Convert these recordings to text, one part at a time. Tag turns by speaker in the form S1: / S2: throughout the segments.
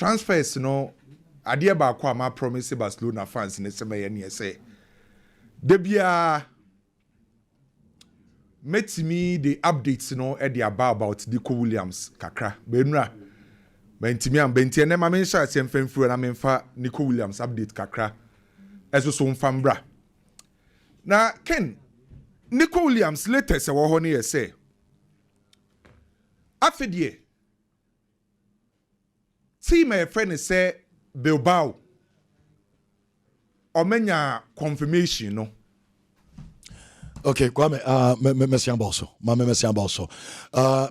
S1: transfers no adeɛ baako a ma promise Barcelona fans ne sɛ mɛyɛ ne sɛ de bia metimi the updates no e dey about Nico Williams kakra benura mentimi am bentie ne ma men sha asem fanfuro na menfa Nico Williams update kakra eso so mfambra na Ken Nico Williams latest e wo ho ne ye say afedie team e friend say Bilbao omenya confirmation no.
S2: Okay, Kwame, Messi Amboso. Mama Messi Amboso.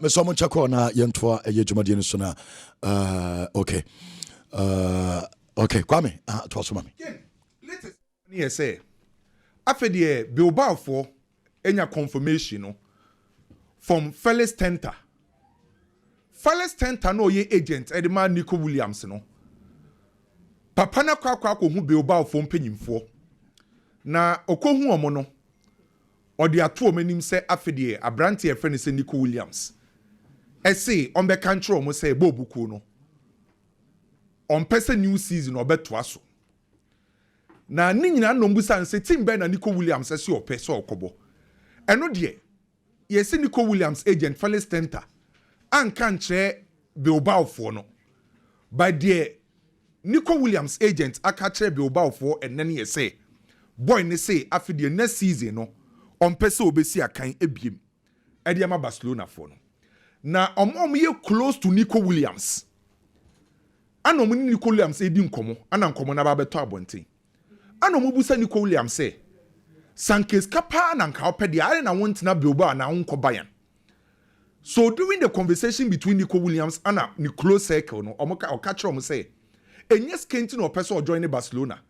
S2: Meso mo chako na yentoa eye dwumade no so na. Okay. Okay, Kwame, to so mami.
S1: Latest near say afedie Bilbao for enya confirmation no from Felix Tenta. Felix Tenta no ye agent Edema Nico Williams no. Papa na kwa ko hu Bilbao for mpanyimfo. Na okohu omo no odi ato manim se afedie abrante e friend se Nico Williams ese on be control mo se bobuku no on pese new season obeto aso na ni nyina no mbusa nse team be na Nico Williams ese opese okobo eno de ye se Nico Williams agent Felix Tenta an kan kire Bilbao fo no by the Nico Williams agent aka kire Bilbao fo enen ye se boy ne se afedie next season no on pese obesi akan ebiem ediama Barcelona for no na omom ye close to Nico Williams anom ni Nico Williams edi nkomo ana nkomo na ba beto abonten anom busa Nico Williams say Sanchez kapa na nka opede are na wontina Bilbao na wonko Bayern. So during the conversation between Nico Williams and the close circle no omoka catch am say enye skenti no person join Barcelona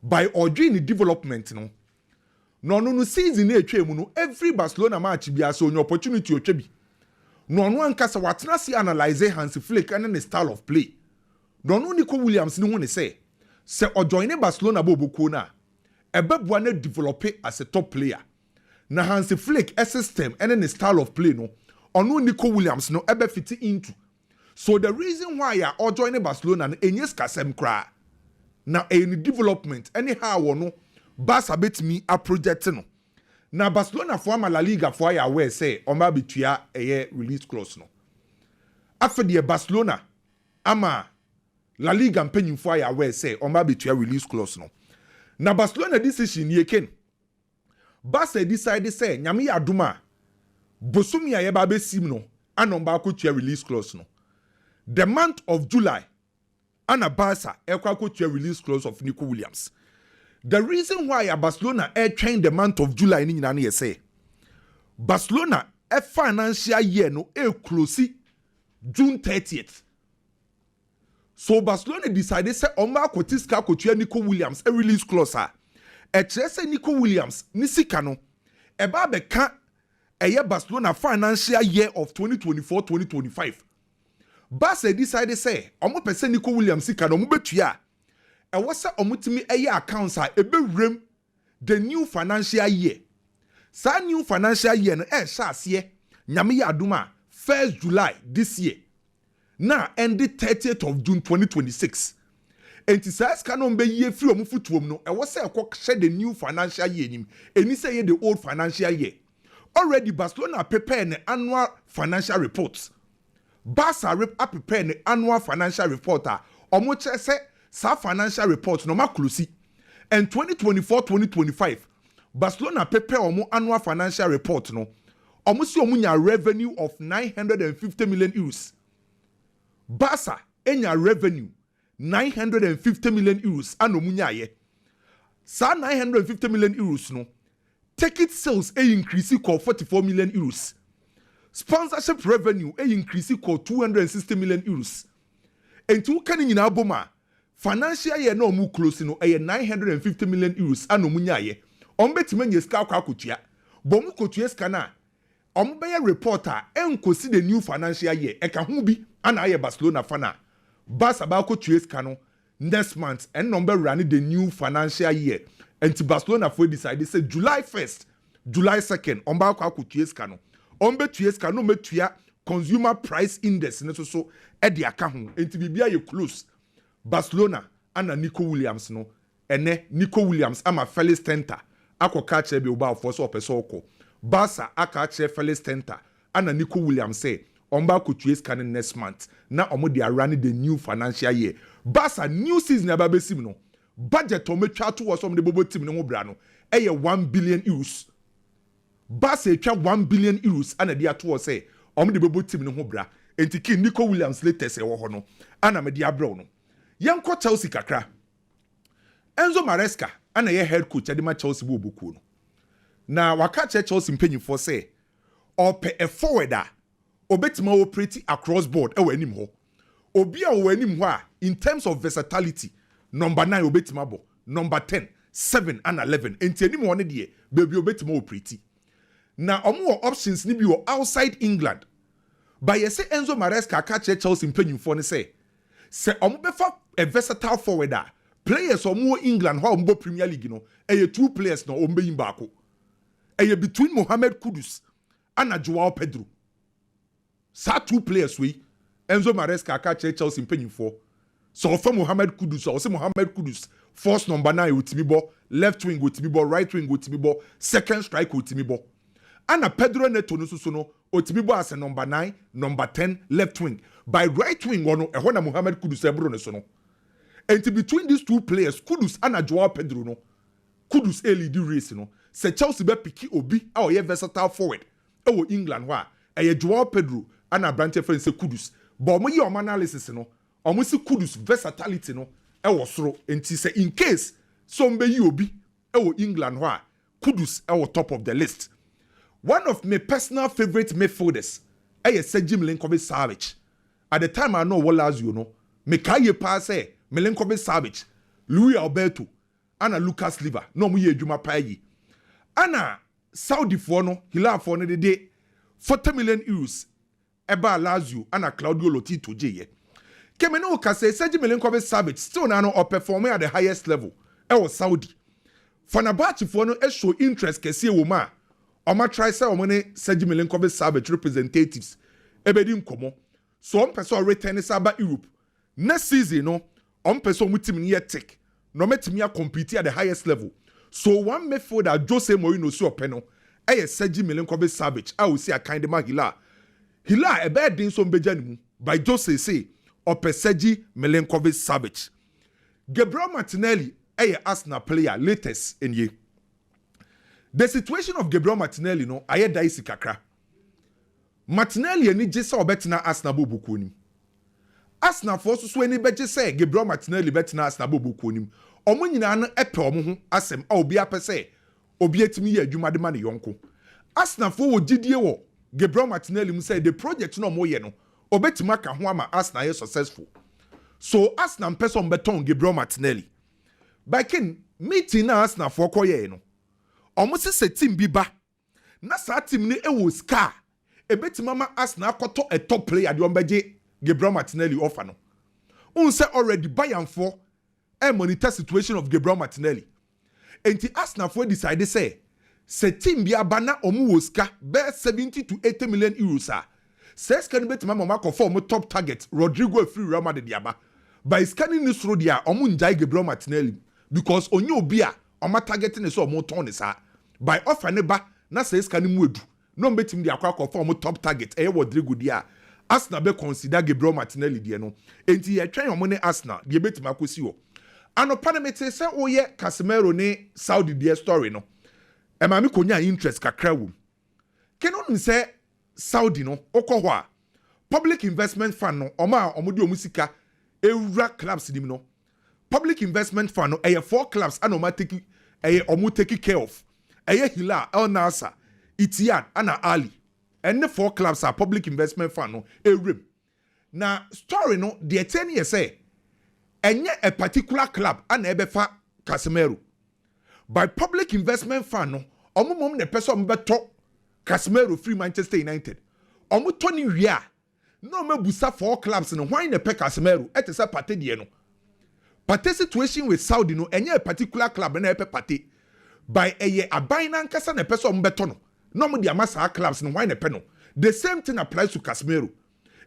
S1: by ordering the development no season etwa mu no every Barcelona match bia so any opportunity otwa bi no ankasa watena si analyze Hansi Flick and the style of play no Nico Williams ni hu ne say join Barcelona bobuko na ebebua na develop as a top player na Hansi Flick system and the style of play no ono Nico Williams no ebe fit into. So the reason why ya or join Barcelona na enyes kasem kra na any development anyhow no Barca bet me a project no. Na Barcelona for La Liga for ya we say on ba betua eye release clause no. After Barcelona ama La Liga mpanyin for ya we say on ba betua release clause no. Na Barcelona decision ye ken. Barca decide say nyame ya aduma bosumi ya ba besim no anon ba ko release clause no. The month of July ana Barca ekwa ko release clause of Nico Williams. The reason why Barcelona trained the month of July ni nyina na say Barcelona financial year no close June 30th. So Barcelona decided say omba kotiska kotua Nico Williams a release clause a say Nico Williams ni sika no eba beka Barcelona financial year of 2024-2025. Barca decided say omo pese Nico Williams sika no mo betua and what's a omutimi accounts are ebe the new financial year. Sa new financial year no shas ye nyame ya aduma 1st July this year. Now end the 30th of June 2026. Enti sa ska no mbe ye free omufutuom no e what's a share the new financial year nim. Eni say the old financial year. Already Barcelona prepare the annual financial reports. Barca prepare the annual financial report. Omo say sa financial report no maklusi. And 2024-2025 Barcelona prepare omo annual financial report no. Omo si omo nya revenue of 950 million euros. Barca enya revenue 950 million euros ano munya ye. Sa 950 million euros no. Ticket sales increase ko 44 million euros. Sponsorship revenue increase ko 260 million euros. And to kan nyina boma financial year no mu close no 950 million euros ano munya ye. Ombetime nye ska kwa kotua. Bomu kotua ska na ombeye reporter enkosi the new financial year. Eka hu bi ana aye Barcelona fana. Barca ba kotua ska no next month and number run the new financial year. And to Barcelona for decide say July 1st, July 2nd, omba kwa kotua ska no. Ombe tuya ska no metua consumer price index so e de aka ho. Enti bibia ye close Barcelona ana Nico Williams no ene Nico Williams ama Felix Tenter akoka che Bilbao for so opeso oko Barca aka che Felix Tenter ana Nico Williams say omba kotue scanning next month na omo dey run the new financial year Barca new season ababesim no budget ometwa to was some the bobo team no ho bra no eye 1 billion euros Barca etwa 1 billion euros ana dey ato say omo the bobo team no ho bra enti Nico Williams latest e wo ho no ana me dey abro no yanko Chelsea kakra Enzo Maresca ana ye head coach adema Chelsea bo boku no na waka Chelsea mpanyimfo say ope a forwarder obetima operate across board e wanim ho obi a wanim ho a in terms of versatility number 9 obetima bo number 10 7 and 11 enti anim one de baby obetima operate na omo options ni bi wo outside England by say Enzo Maresca ka Chelsea mpanyimfo ne say omo befa a versatile forwarder players omo England ho omo Premier League no two players no omo yin baako between Mohamed Kudus and Joao Pedro. Sa 2 players we Enzo Maresca ka Chelsea mpanyimfo. So for Mohamed Kudus, or say Mohamed Kudus, first number 9 utimibo, left wing utimibo, right wing utimibo, second strike utimibo. And Pedro neto no so no utimibo as a number 9, number 10, left wing. By right wing ono ehona Mohamed Kudus ebro ne so no. And between these 2 players, Kudus and Joao Pedro no. Kudus lead race no. Se Chelsea be piki obi a o ye versatile forward. E England wa e Joao Pedro and Abrante friend se Kudus. But omo ye omo analysis no. Omo se Kudus versatility no e wo soro. Enti se in case some be yi obi e England wa Kudus e top of the list. One of my personal favorite midfielders e Sergio Milinkovic-Savic. At the time I know what Lazio no. Me kaye pa say Milinkovic-Savic, Luis Alberto, ana Lucas Leiva. No mu ye adwuma pa yi. Ana Saudi for no Hilal for no de 40 million euros eba Lazio ana Claudio Lotito je. Kemeno ka say Sergio Milinkovic-Savic still na no performing at the highest level e was Saudi. Fenerbahce for no e show interest kese wo ma. Oma try say omo ne Sergio Milinkovic-Savic representatives ebedi nkomo. So on person return saba Europe. Next season no on person mutim ne yetek. No metimi a compete at the highest level. So one midfielder Jose Mourinho so openo e Sergio Milinkovic-Savic I will see a kind of Hilal. Hilal e bad din so mbejanimu by Jose say ope Sergio Milinkovic-Savic. Gabriel Martinelli e Arsenal player latest in ye. The situation of Gabriel Martinelli no aye daisi kakra. Martinelli ni jesa obetina Arsenal bobuku nim. Arsenal for so any beje say Gabriel Martinelli betina Arsenal bobuku nim. Omo nyina no epe omo ho asem a obi apese obi etimi ye adwuma de ma ne yonko. Arsenal for wo gidie wo Gabriel Martinelli mu say the project no mo ye no obetima ka ho ama Arsenal ye successful. So Arsenal person beton Gabriel Martinelli. Back in meeting na Arsenal for koye no. Omo se team bi ba. Na sa team ne e wo ska. Ebetima ma Arsenal akoto a top player de ombeje Gabriel Martinelli offer no. Unse already Bayern for a monitor situation of Gabriel Martinelli. Enti Arsenal for decide say team bi abana omu woska be 70 to 80 million euros a. Says can betima mama conform top target Rodrigo free Real Madrid diaba. By scanning this road dia omu njai Gabriel Martinelli because onye obi a oma targeting is omu ton is by offer ne ba na says can mu edu. No betim dia kwa conform top target e Rodrigo dia. Arsenal be consider Gabriel Martinelli die no. Enti ye twen omo ne Arsenal die betima kosi ho. Ano panemete se oye Casemiro ne Saudi die story no. E ma mi konya interest kakra wum. Kenon se Saudi no okwo a public investment fund no oma omodi omusika ewura clubs nim no. Public investment fund no 4 clubs anoma take omu take care of. Hilal, El Nassr, Etihad ana Ali. And the 4 clubs are public investment fund no ewrim. Na story no the 10 years say enye a particular club ana ebefa Casemiro. By public investment fund no omo mom ne person beto Casemiro free Manchester United. Omo toni wia no mebusa 4 clubs no why ne pe Casemiro etese party die no. Party situation with Saudi no enye a particular club na epe party. By a abina nkasa ne person beto no. No mo di amasa clubs no why ne pe no. The same thing applies to Casemiro.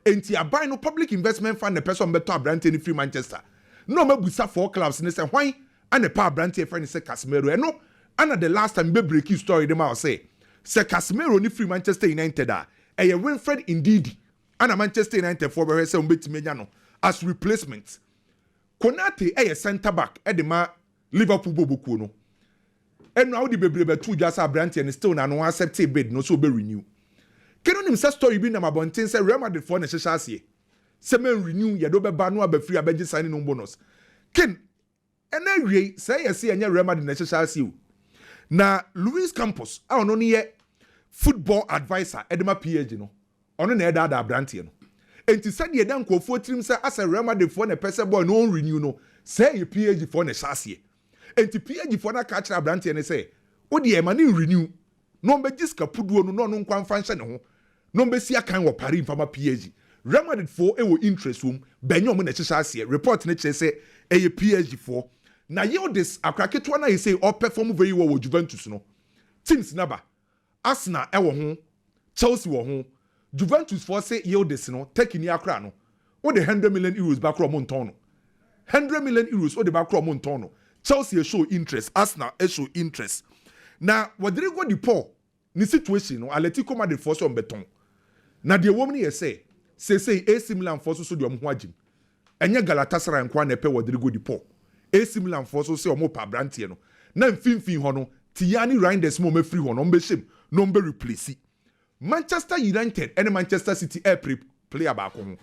S1: Enti abino public investment fund ne person beto Abrante ni free Manchester. no mabusa 4 clubs ne say why and the power brand friend say Casemiro no and the last time be break story dem I say Casemiro ni free Manchester United Winfred indeed and Manchester United for be say umbetime nya no as replacement Konate center back e de ma Liverpool boboku no enu audi bebrebe tu jasa brand and still na no accept bid no so be renew kenu nim say story bi na mabonten say Real Madrid for na hyehyɛ ase say men renew ye do be ba no aba free abegi signing no bonus ken ena wie say yes enya Real Madrid na hyehyɛ ase o na Luis Campos a ono ne ye football advisor edema PhD no ono na eda da brand no enti say de dan kofo tirim say asa Real Madrid for na pese boy no renew no say ye PhD for na hyehyɛ ase enti PhD for na catch brand ne say o de e ma ne renew no be jiska puduo no no nkwan fanhye ne ho no be si akan wo Paris fama PhD Real Madrid for e wo interest wom benyo mo na hyehyɛ ase report ne kire say e ye PhD for na Yildiz akraketo na say or perform very well with Juventus no teams naba Arsenal e wo ho Chelsea wo ho Juventus for say Yildiz no take ni akra no o de 100 million euros back from Monton no 100 million euros o de back from Monton no Chelsea show interest Arsenal show interest na Rodrigo de Paul ni situation no Atletico Madrid for so beton na de woman ye say AC Milan for so de omho agim enye Galatasaray nkwa na pe Rodrigo de Paul AC Milan for so say omo pa brantie no na mfimfin ho no Tiani Reinders mo me free ho no mbe shem no mbe replace Manchester United and Manchester City player back ho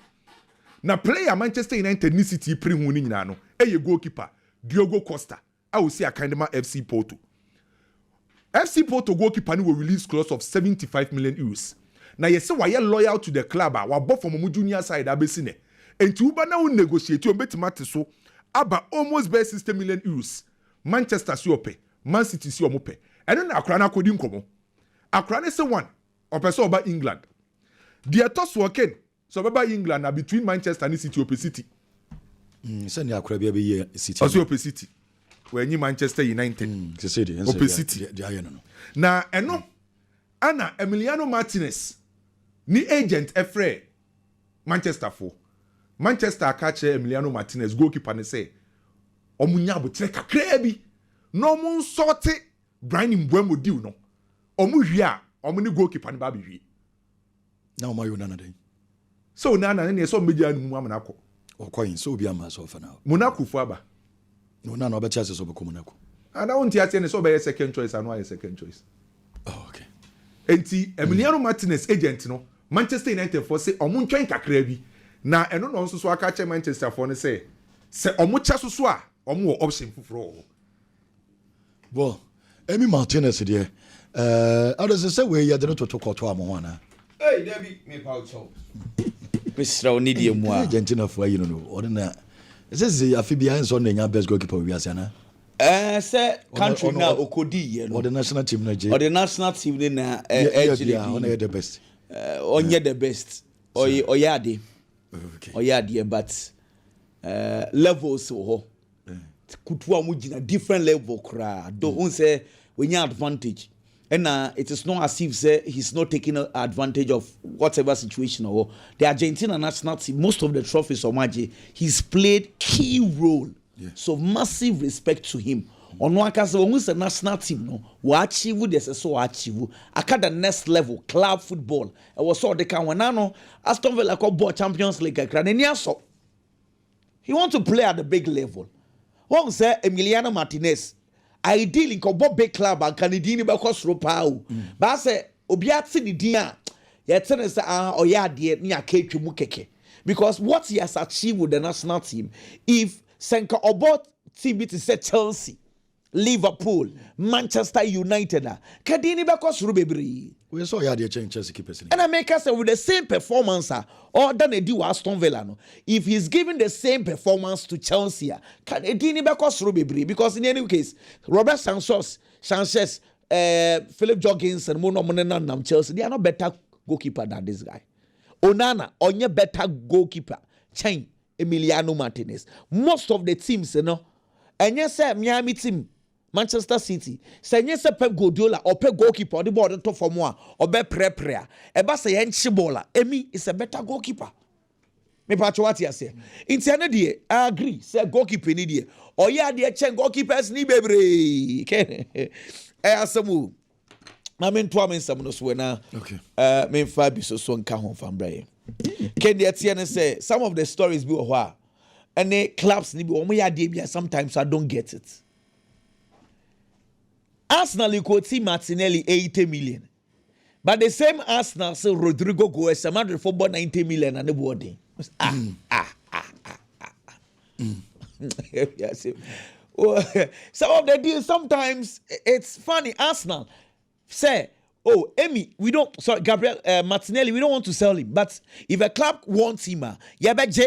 S1: na player Manchester United ni City pre hu ni nyina no eye goalkeeper Diogo Costa a wo see akandema FC Porto goalkeeper ni will release clause of 75 million euros na yese why loyal to the club wa bo from mu junior side abesi ne enti uba na wo negotiate o betima te so aba almost by 60 million euros Manchester si ope Man City si omope eno na akra na kodi nkomo akra ne se one opese oba England the toss working so oba England na between Manchester and City ope City
S2: se ni akra bia be ye City
S1: oso ope City when you Manchester United
S2: se say
S1: ope City na eno ana Emiliano Martinez ni agent efre Manchester for Manchester catch Emiliano Martinez goalkeeper ne say omunya abotre kakra bi no mun sorte Brian Mbeumo deal no omu hwi a omu ni goalkeeper ne ba bi hwi
S2: na omo yo nana den
S1: so nana ne so media nu mu amana ko
S2: okoyin so obi ama so fa na
S1: Monaco fu aba
S2: no na na obetia so be ko Monaco
S1: ana wonti ase ne so be second choice anu aye second choice
S2: okay
S1: enti Emiliano Martinez agent no Manchester United for say omu ntwen kakra bi na eno no nso so aka che Manchester for ne say se omu cha so a omu wo option fufuro
S2: well Emi Martinez there others say we ya de no to koto am na
S3: hey Debbie me pa cho Mr. Onidi mu a
S2: Argentina for you know ordinary this is afibia nso na nya best goalkeeper we ase na
S3: say country na okodi ye no
S2: or the national team na je
S3: or the national team na
S2: on the best
S3: onye the best oyade
S2: okay
S3: oyade but levels ho kutu amugina different level kra do un say we nya advantage and it is not as if say he's not taking advantage of whatever situation or the Argentina national team most of the trophies Omaje he's played key role so massive respect to him on one case when we say national team no we achieve this so achieve aka the next level club football I was so they can when no Aston Villa go ball Champions League so he want to play at the big level one say Emiliano Martinez ideally ko bo big club and Canadian be ko soro pa o ba say obi ati ni din a ye tene say oya de ni aketwe mu keke because what he has achieved with the national team if Senka Obot team to say Chelsea Liverpool Manchester United Kadini be ko soro bebre
S2: we saw ya de change Chelsea keepers
S3: and I make us say with the same performance or than they do Aston Villa no if he's giving the same performance to Chelsea can Edini be ko soro bebre because in any case Robert Sanchez Philip Joggins and Mono Nam Chelsea they are not better goalkeeper than this guy Onana onye better goalkeeper chain Emiliano Martinez most of the teams you know and yes Miami team Manchester City say yes Pep Guardiola or Pep goalkeeper the ball to for more or be pre e ba say enchi bola Emi is a better goalkeeper Me patch what you say. In Tennessee, I agree. Say goalkeeper ni die. Or yeah, the chen goalkeepers ni bebre. Okay. Asamu. Na men to amen some no so na.
S2: Okay.
S3: Men fa bi so nka ho fam bra. Ken the tie say some of the stories be ho and the clubs ni bi omo ya de bi sometimes I don't get it. Arsenal could see Martinelli 80 million. But the same Arsenal say Rodrigo Goes a Madrid football 90 million and the body. Yes. Some of the deals sometimes it's funny. Arsenal say, oh, Emi, we don't Gabriel Martinelli, we don't want to sell him. But if a club wants him, you bet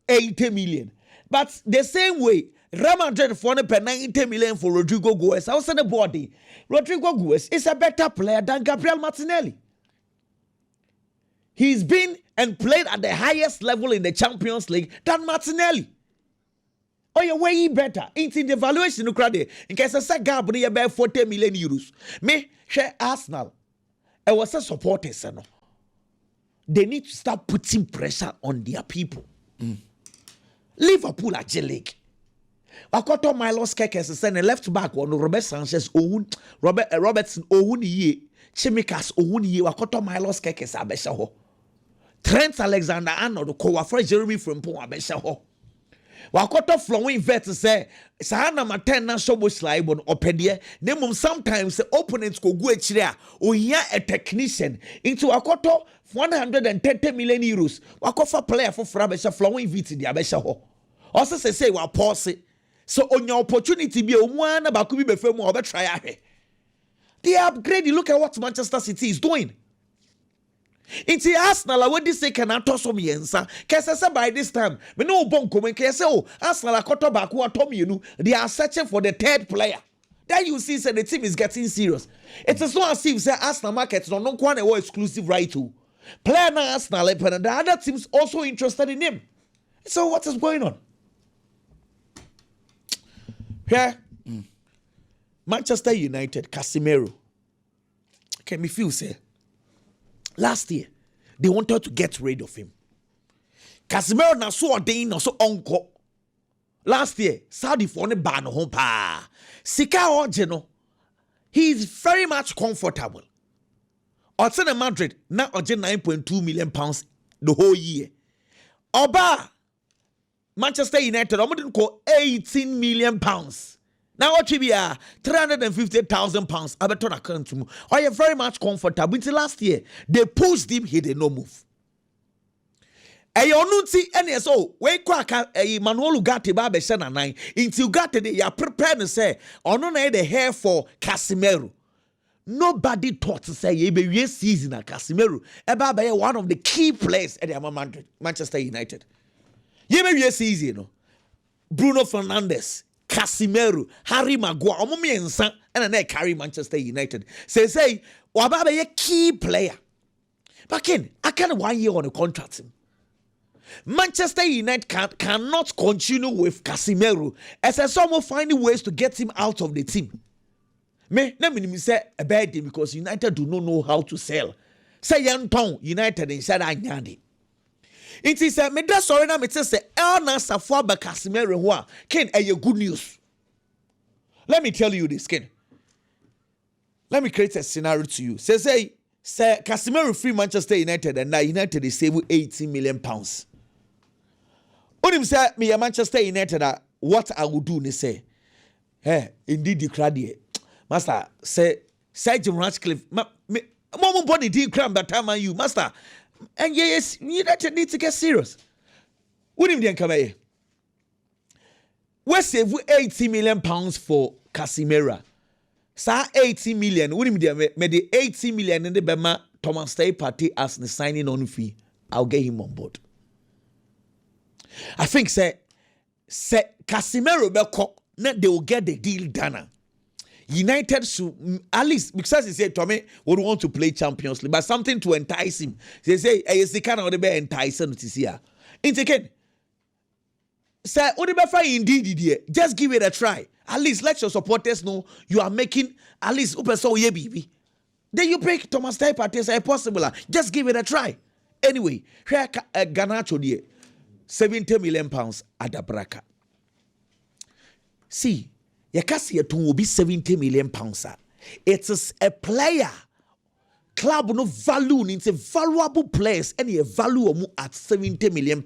S3: 80 million. But the same way, Real Madrid for 90 million for Rodrigo Goes. I was on the body. Rodrigo Goes is a better player than Gabriel Martinelli. He's been and played at the highest level in the Champions League than Martinelli. Oh, you're way better. Into the valuation, in case I say Gabriel, you bear 40 million euros. Me, share Arsenal. I was a supporter, no. They need to start putting pressure on their people. Liverpool at J-League. Wakoto Milos Kekes send a left back on Robert Sanchez Robertson ye Chimicas ye Wakoto Milos Kekes abesha ho. Trent Alexander-Arnold ko wafre Jeremy Frimpong abesha ho. Wakoto flowing vet say Sahana Maten na shobo slide on opedie nemum sometimes the opponents go go ekyire a ohia a technician into Wakoto 130 million euros wakofa player for abesha flowing vet di abesha ho. Also say wa pause. So on your opportunity be one about could be more of a try. They upgrade. Look at what Manchester City is doing. Into Arsenal, I would say cannot toss me answer. Cause by this time, we no bonko when say, oh, Arsenal are cut back who are Tommy, you know, they are searching for the third player. Then you see, say the team is getting serious. It is not as if say Arsenal markets no one exclusive right to player na Arsenal, and the other teams also interested in him. So what is going on? Here, Manchester United, Casemiro. Can me feel say last year they wanted to get rid of him. Casemiro na so ordained na so uncle. Last year, Saudi for ne ban home pa. Sika Ojeno, he is very much comfortable. Outside Madrid, now Oje 9.2 million pounds the whole year. Oba. Manchester United, I didn't call 18 million pounds. Now what we are 350,000 pounds. I better account to me. I am very much comfortable. Until last year, they pushed him, he did no move. And you don't see any so we quack a Manuel Ugarte Babe Shana 9 until Ugarte you are prepared to say, on the hair for Casemiro. Nobody thought to say, ye season at Casemiro. Eba one of the key players at the Manchester United. You may be easy, no. Bruno Fernandes, Casemiro, Harry Maguire, Omomi and San, and then carry Manchester United. Say, Wababa a key player. But Ken, I can't 1 year on a contract. Manchester United cannot continue with Casemiro as a someone finding ways to get him out of the team. Me, let me say a bad thing because United do not know how to sell. Say young town United inside Anyadi. It is a medal sorry na me say Elna Safwa ba Casemiro ho a Ken good news. Let me tell you this, Ken. Let me create a scenario to you. Say Casemiro free Manchester United and now United is saving 18 million pounds. Onim say me a Manchester United what I would do, they say. Hey, indeed the crowd here. Master, say Jim Ratcliffe, mom body did cram that time on you, master. And yes, United need to get serious. Wouldn't him come here? We save 80 million pounds for Casemiro. Sa 80 million. Wouldn't him made the 80 million in the Bema Thomas Stay Party as the signing on fee. I'll get him on board. I think say Casemiro they will get the deal done. United should at least because he said Tommy would want to play Champions League, but something to entice him. They say it's the kind of the entice him to see. Again, say indeed, just give it a try. At least let your supporters know you are making at least baby. Then you break Thomas type at say possible. Just give it a try. Anyway, here Garnacho there. £70 million at the bracket. See, Yakasi will be £70 million. It is a player. Club no value, it's a valuable players, and a value at £70 million.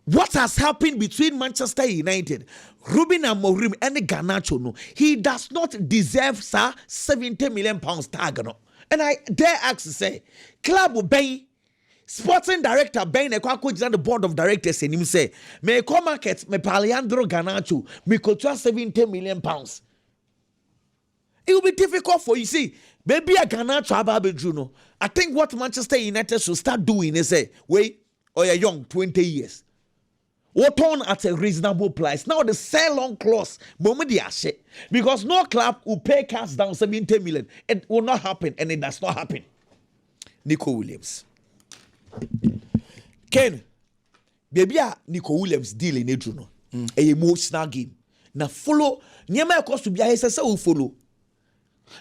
S3: What has happened between Manchester United, Ruben Amorim, and Garnacho? No, he does not deserve £70 million tag. No. And I dare ask to say, club will pay. Sporting director Ben Ekwako on the board of directors and him say, me come market me Paliandro Garnacho, me could £70 million. It will be difficult for you. See, maybe a Garnacho Ababe Juno. I think what Manchester United should start doing is say, wait, or you're young, 20 years. What on at a reasonable price. Now the sell on clause, because no club will pay cash down 70 million. It will not happen, and it does not happen. Nico Williams. Ken, baby, Nico Williams deal in it, a emotional game. Now follow. Nyama cost to be a will follow.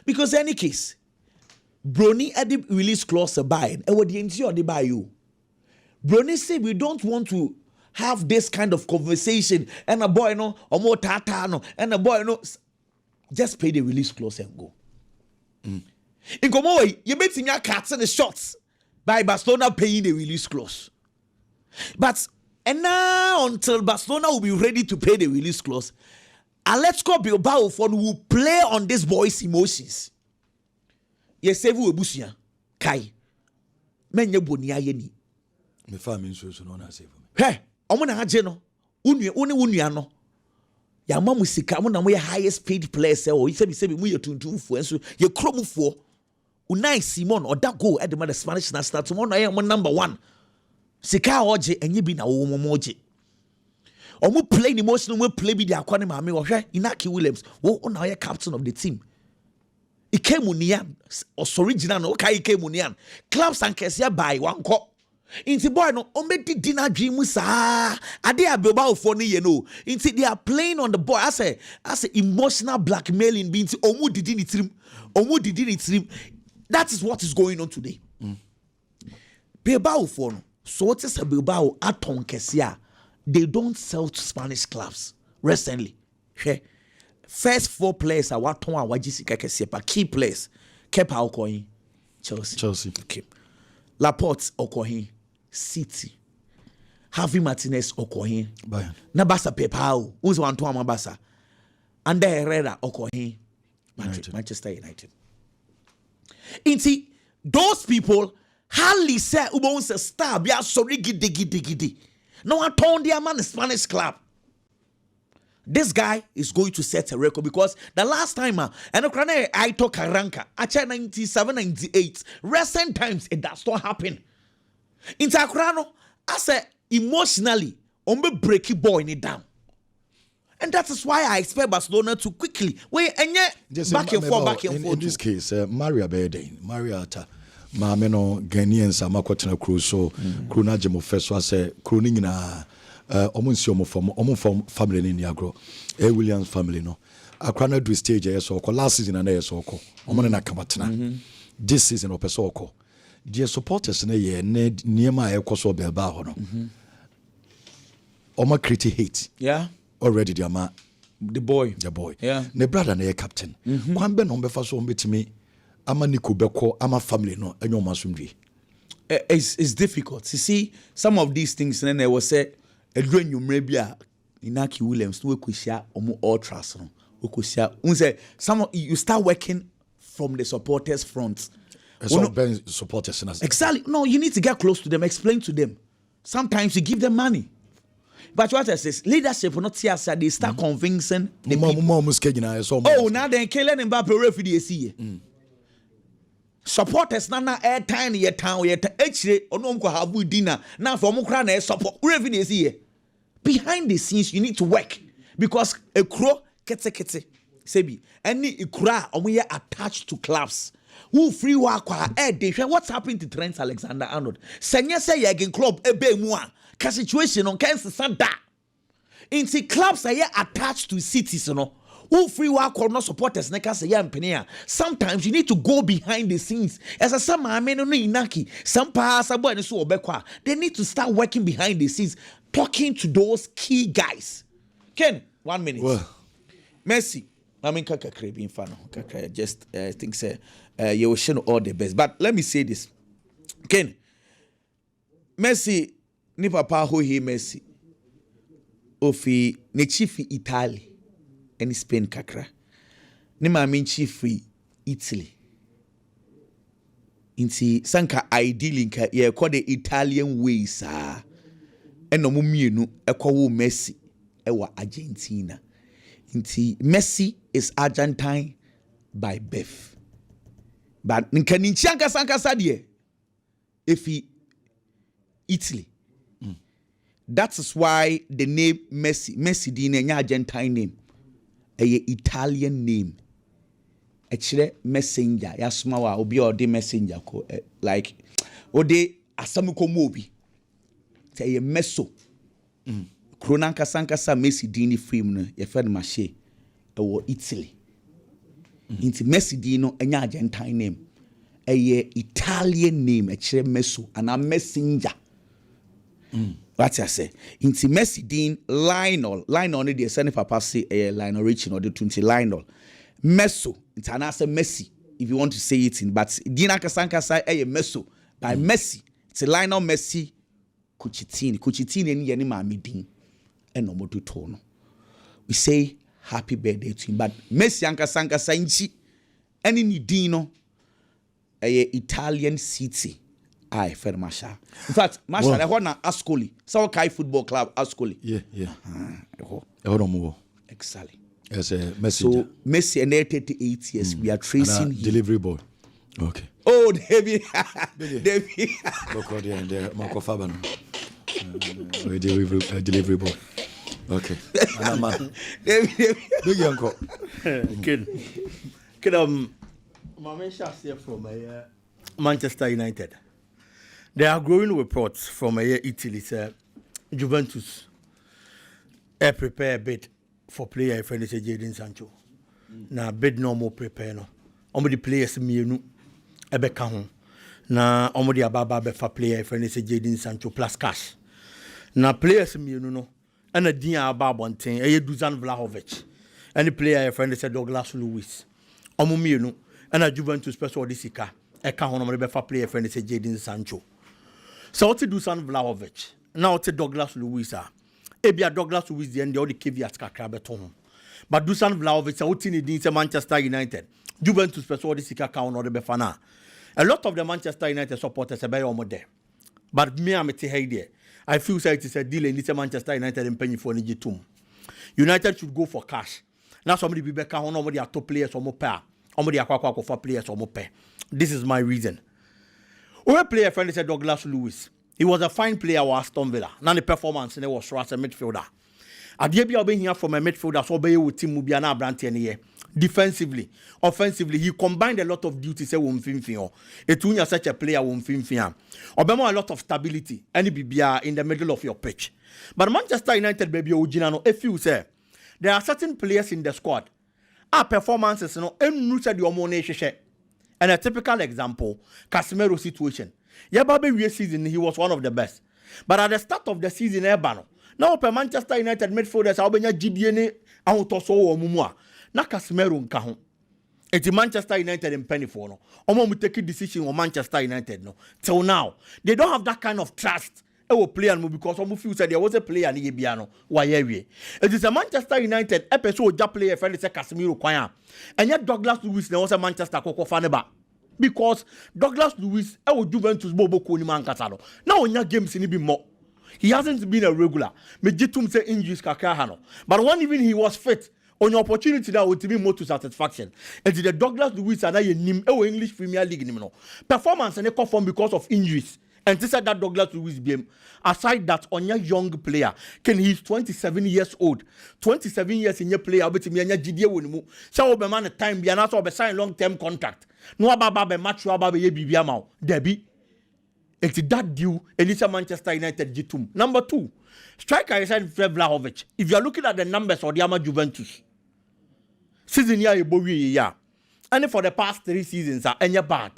S3: Because any case, Brony had the release clause buying, and what the ensure they buy you. Brony said we don't want to have this kind of conversation, and a boy no, or more tata no, and a boy no. Just pay the release clause and go. In Gomoy, you bet in your cats and the shots. By Barcelona paying the release clause. But and now until Barcelona will be ready to pay the release clause, Atletico Bilbao will play on this boy's emotions. Yes, Evu Ebusia, Kai. Menye bonia yeni.
S2: Me family so no na save me.
S3: Hey, omuna haje no. Unu no. Ya mamu sika mo na mo highest paid players o. Isebi mu ye tuntumfo enso ye kromufo. Unai Simon or that goal at the Spanish national tomorrow. I am number one. Sika oje and you be na womoji. Or we play the emotional, we play with the aquanim army or Inaki Williams. Who on our captain of the team? Ike Munian or Sorigina no Kai Ike Munian. Clubs and Kessia by one cop. Inti boy no omedi dinner dream musa. Ade abeba ofoni ye no. Inti they are playing on the ball. I say emotional blackmailing being omu didi ni trim. Omu didi ni trim. That is what is going on today. Bilbao for no. So what is a Bilbao aton kesia? They don't sell to Spanish clubs recently. Okay. First 4 players are what ton wajisika kesia, but key players kept Okohin, Chelsea. Okay. Laporte Okohin, City. Javi Martinez Okohin.
S2: Bayern.
S3: Nabasa Pepao. Who's one to Mabasa? And Herrera Okohin. Manchester United. Inti, those people hardly say ubon's a star. Be a sorry giddy. No one told their man a Spanish club. This guy is going to set a record because the last time and I talk Karanka, actually 97, 98. Recent times it does not happen. In Takrano, I said emotionally, break it boy in it down. And that is why I expect Barcelona to quickly wait and yet back and forth.
S2: In this case, Maria Beden, Maria Mameno Ghanaians are Makotana Cruz, so Kruna Jemo first was a crooning in a Omunsiomo from family in Yagro, A. Williams family. No, I can't do stage as or last season and as or Omonana Kamatana. This season of Pesoko. Dear supporters in a year, Ned near my Ecoso Belbao. Oma criti hate.
S3: Yeah.
S2: Already, dear ma.
S3: The boy.
S2: Yeah. Ne brother ne captain. Kwambe no mbefa so mbetimi ama Nico beko ama family no enyo masumdwi.
S3: It's difficult. You see, some of these things then they will say edwen yumre bia Inaki Williams no kwehia omo ultras no. Okwehia unse some you start working from the supporters front.
S2: So supporters
S3: exactly. No, you need to get close to them, explain to them. Sometimes you give them money. But what I say, leadership will not see us. They start convincing the people. Oh, now they're killing Mbappe refugee. Supporters na air time ye town ye actually onomko have dinner now for mukra na support refugee. Behind the scenes, you need to work because a crow kete sebi any ikura omuye attached to clubs. Who free work what's happening to Trent Alexander-Arnold? Senya say again club ebe mua. Situation on Kansas Santa. In the clubs are attached to cities, you know. Who free work or not supporters neka say yampenia. Sometimes you need to go behind the scenes. As a some no inaki, some pass about so obekwa. They need to start working behind the scenes, talking to those key guys. Ken, 1 minute.
S2: Well.
S3: Messi. I mean, Kaka being fan. Kaka just think say you will show all the best. But let me say this. Ken, Messi, ni papa ho he Messi. Ofi ne chief Italy and Spain kakra. Ni ma min chief Italy. Inti sanka ideally nka ye call the Italian ways ah. Eno mu mienu ekwo Messi ewa Argentina. Inti Messi is Argentine by birth. But nka ninchianka sanka sadie efi Italy. That is why the name Messi di na Argentine name, a Italian name. Actually, messenger. Yasmawa obi or the messenger ko like ode asamuko mobi. Say a meso. Kronanka sankasa Messi di ni film no ye friend mache e Italy. Inti Messi di no enya Argentine name. A Italian name actually meso and a messenger. What I say? Inti Messi din Lionel ni the send papa say Lionel Richie or the 20 Lionel. Meso, it's an answer Messi if you want to say it in, but Dina Kasanka say Meso by Messi. It's a Lionel Messi Cucitini and Yanima Midin and no more to tono. We say happy birthday to him, but Messi Anka Sanka Sainchi any Nidino a Italian city. Aye, fair Masha. In fact, Masha, I want to Ascoli. Sawakai Football Club, Ascoli.
S2: Yeah.
S3: Exactly.
S2: Yes, messenger.
S3: So Messi and 38 years, we are tracing him.
S2: Delivery boy. Okay.
S3: Oh, David. David.
S2: Marco Fabian. Delivery boy. Okay.
S3: David.
S2: Big uncle.
S4: Kid, my man here from Manchester United. There are growing reports from Italy. Juventus prepare a bid for player friend Jadon Sancho. Na bid no more prepare no. Omo the players mienu ebeka ho. Na omo the ababa be for player friend Jadon Sancho plus cash. Na players mienu no. Ana din aba bonten Dusan Vlahovic. Any player friend Douglas Luiz. Omo mienu ana Juventus special disika. Eka ho no be for player friend Jadon Sancho. So what to Dusan Vlahovic? Now to Douglas Luiz. Ebia Douglas Luiz the end the caveat kakra beton. But Dusan Vlahovic what in the Manchester United. Juventus person this account or the befana. A lot of the Manchester United supporters are very there. But me I'm there. I feel like it's a deal in this Manchester United and penny for Nigetum. United should go for cash. Now somebody be back on nobody are top players or more pair. Somebody are for players or more pair. This is my reason. Our player friend said Douglas Luiz. He was a fine player with Aston Villa. Now the performance and he was as a midfielder. Adiebi being here from a midfielder, so be with Team Mubiana Brandt here. Defensively, offensively, he combined a lot of duties. Etunya such a player Obama a lot of stability. Any BBR in the middle of your pitch. But Manchester United baby Ojinano, if you say there are certain players in the squad, our performances and a typical example, Casemiro situation. Yababe season, he was one of the best. But at the start of the season, now per Manchester United midfielders, Albania GDN, Autoso or Mumua. Na Casemiro nkaho. It's Manchester United in penny for no. Omo take a decision on Manchester United no. Till now, they don't have that kind of trust. Player because omo feel said there was a player ni Biano. Why It is a Manchester United episode ja player friend say Casemiro kwanya. And yet Douglas Luiz was a Manchester Koko faneba. Because Douglas Luiz Juventus bobo ko ni man kasa no. Now onya games ni bi more. He hasn't been a regular. Me jitum say injuries kakra ha no. But when even he was fit, on your opportunity that will be more to satisfaction. And the Douglas Luiz and I nim English Premier League no. Performance and they perform because of injuries. And this is that Douglas Luiz game. Aside that on your young player, he's 27 years old. 27 years in your player, but me and your GDA wonimu. So be man time be another be sign long-term contract. No ababa be match ababa ye bibia ma. Debi. It's that deal Elisa Manchester United G2. Number 2, striker is Vlahovic. If you are looking at the numbers of the Ama Juventus, season here you and for the past 3 seasons are any bad.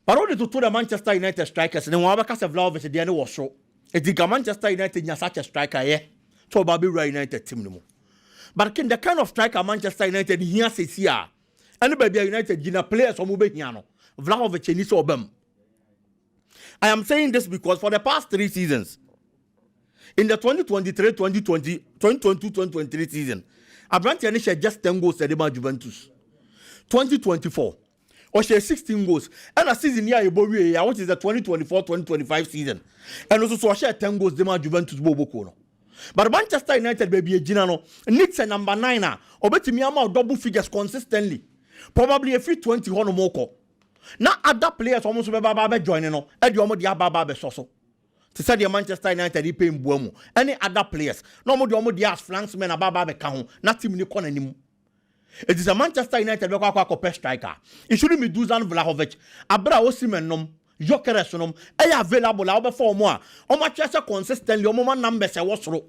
S4: But only to the Manchester United strikers and one because of Vlahovic the end was show. It's the Manchester United has such a striker here. So Baby United team no more. But the kind of striker Manchester United here says here. Anybody United gina players or move here no. Vlahovic needs to obey. I am saying this because for the past 3 seasons, in the 2022-2023 season, Abrante shared just 10 goals at the Juventus. 2024, or share 16 goals. And a season here, which is the 2024-2025 season. And also share 10 goals the Juventus Bobo. But Manchester United baby Ginano needs a number 9 or bet me amount double figures consistently. Probably a free 20 or more. Now other players almost be joining no. Ediomo dia baba be soso. To say the Manchester United he pay mbuemu. Any other players no mo diomo dia flanksmen ababa be ka ho. Na team ni kona nim. It is a Manchester United be kwa striker. It shouldn't be Dusan Vlahovic. Abra Osimhen nom. Jokeres nom. E available a be for mo a. O ma chese consistently o mo man numbers e wosoro.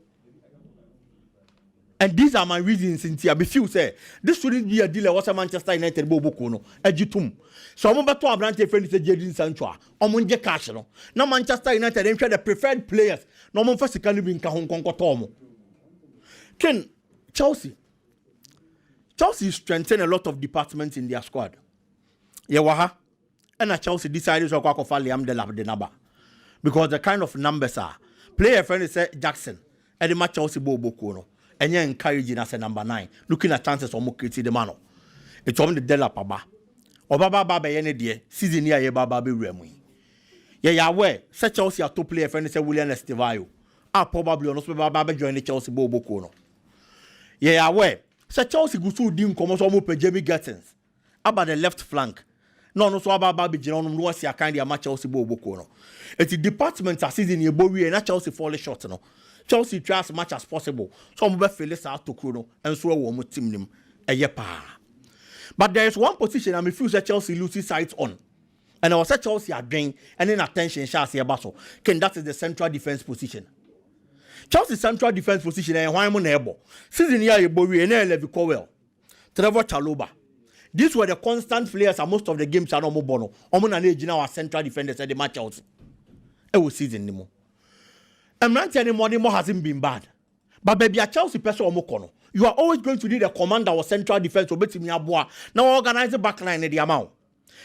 S4: And these are my reasons in here. Be few say this shouldn't be a deal was a Manchester United bobo no. Ejitum. So I'm about to Abrante friend say Jadon Sancho. Omunje cash no. Now Manchester United them the preferred players. No mon first can be in kahon konkotomo. Ken Chelsea strengthened a lot of departments in their squad. Yewaha. And Chelsea decided to go for Liam Delap because the kind of numbers are player friend say Jackson. And the match Chelsea bobo no. And you're encouraging us a number 9, looking at chances of Mokiti the mano. It's on the Delapaba. Or Baba any dear, season near ye Baba be Remy. Ye are aware, such Chelsea are top player friend say William Estevayo. Are probably on Baba join the Chelsea Bobo Kono. Ye are aware, such Chelsea go through Dim Comosomo Jamie Gattens. About the left flank. No, so Baba be John was a kind of match Chelsea Bobo Kono. It's the department are season ye Bowie and Chelsea fall short no. Chelsea try as much as possible. Some will feel this out to Kuno and so one more team them a yepa. But there is one position I feel that Chelsea loses sight on. And I was at Chelsea again and then attention shall see a battle. Ken that is the central defense position. Chelsea's central defense position and why mon able. Season year you Bowie and Levi Cowell. Trevor Chalobah. These were the constant players and most of the games are no more bono. Omon and age now our central defenders at the match out. It was season anymore. And Ranty anymore hasn't been bad. But baby, a Chelsea person omokono. You are always going to need a commander or central defense or betting abua. Now organize the backline in the amount.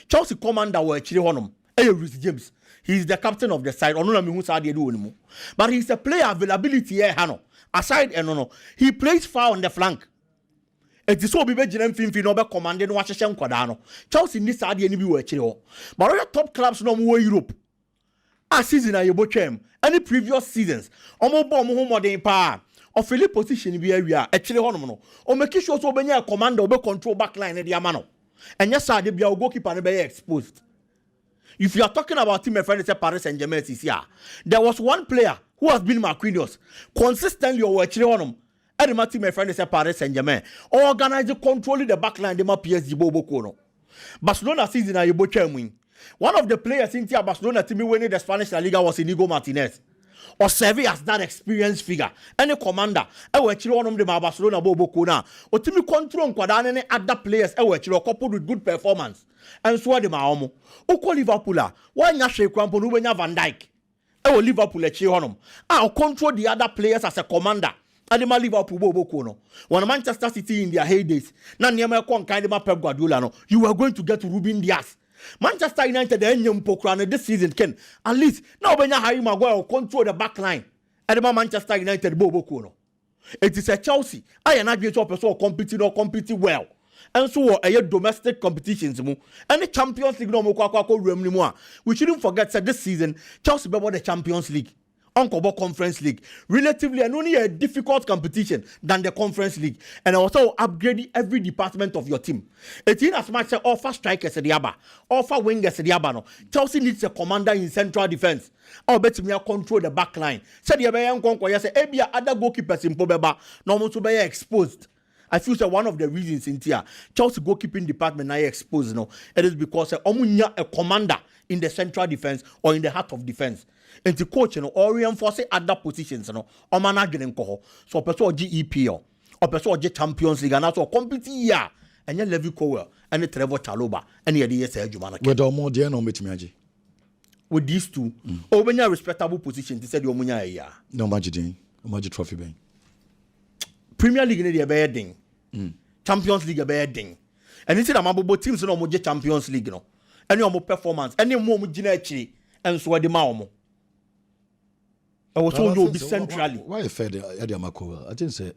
S4: Chelsea commander were actually honum. Rhys James. He is the captain of the side. But he's a player availability here, Hano. Aside and no. He plays far on the flank. It is so be Benjamin Finfi no be commanding Washington Quadano. Chelsea needs to add any be actually. But other top clubs no more Europe. A season I bochem. Any previous seasons, omo bomb more than power. Or Philip position be area actually honomo. Or make sure so be a commander be control backline in the amano. And yes, sir, they be a goalkeeper and be exposed. If you are talking about team friend say Paris Saint-Germain this year, there was one player who has been Marquinhos consistently or actually honom. And my team friend say Paris Saint-Germain organize controlling the backline the PSG Bobo Kono. Barcelona season I bochem win. One of the players in Barcelona team winning the Spanish La Liga was Inigo Martinez. Or Sevi as that experienced figure. Any commander, I will actually one of them Barcelona Bobo Kona. Or team control Quadan any other players, I will actually coupled with good performance. And so the Maomo. Oko Liverpool, why not shake Crampon Uwenya Van Dijk? I will Liverpool at Chihonum. I'll control the other players as a commander. And the Liverpool Bobo Kono. When Manchester City in their heydays, Nanyama Kwan Kaidema Pep Guardiola, you are going to get Ruben Diaz. Manchester United this season can at least now when Harry Maguire control the back line and the Manchester United Bobo Kono. It is a Chelsea. I am not going to competing well. And so domestic competitions and the Champions League no more. We shouldn't forget that this season Chelsea won the Champions League. Uncle Conference League, relatively and only a difficult competition than the Conference League, and also upgrading every department of your team. It's in as much as offer strikers at the Abba, offer wingers at the Abano. Chelsea needs a commander in central defense. Or better me control the back line. Said the Abayan Conquer, say, Ebia other goalkeepers in Pobeba, no to be exposed. I feel that one of the reasons in here, Chelsea goalkeeping department now exposed. No, it is because a commander in the central defense or in the heart of defense. And the coach, or reinforcing other positions, or managing so person GEPL person or Champions League and also compete here and you Levi Cowell and Trevor Chalobah and you dey say Jumana
S2: with more dear no metimiaji
S4: with these two when you respectable position they said you munya here
S2: no magic trophy ben
S4: Premier League dey be heading Champions League be heading and you see that mabo teams no mo Champions League no any omo performance any mo gina akiri and so dey ma omo I was told you be centrally.
S2: Why fed Eddie Amako? I didn't say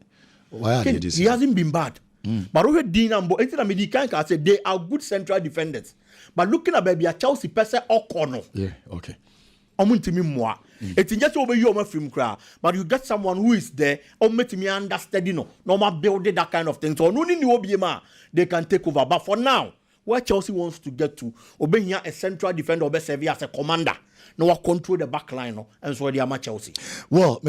S2: why are they this?
S4: He hasn't been bad. But over Dean and Bo, anything I can say they are good central defenders. But looking at baby a Chelsea person or corner.
S2: Yeah, okay.
S4: Omuntimi moi. It's just over you on film crowd. But you get someone who is there, me understand, normal building that kind of thing. So no need to they can take over. But for now, where Chelsea wants to get to, obey here a central defender, obey Sevilla as a commander. No one control the back line, and so they are Chelsea.
S2: Well,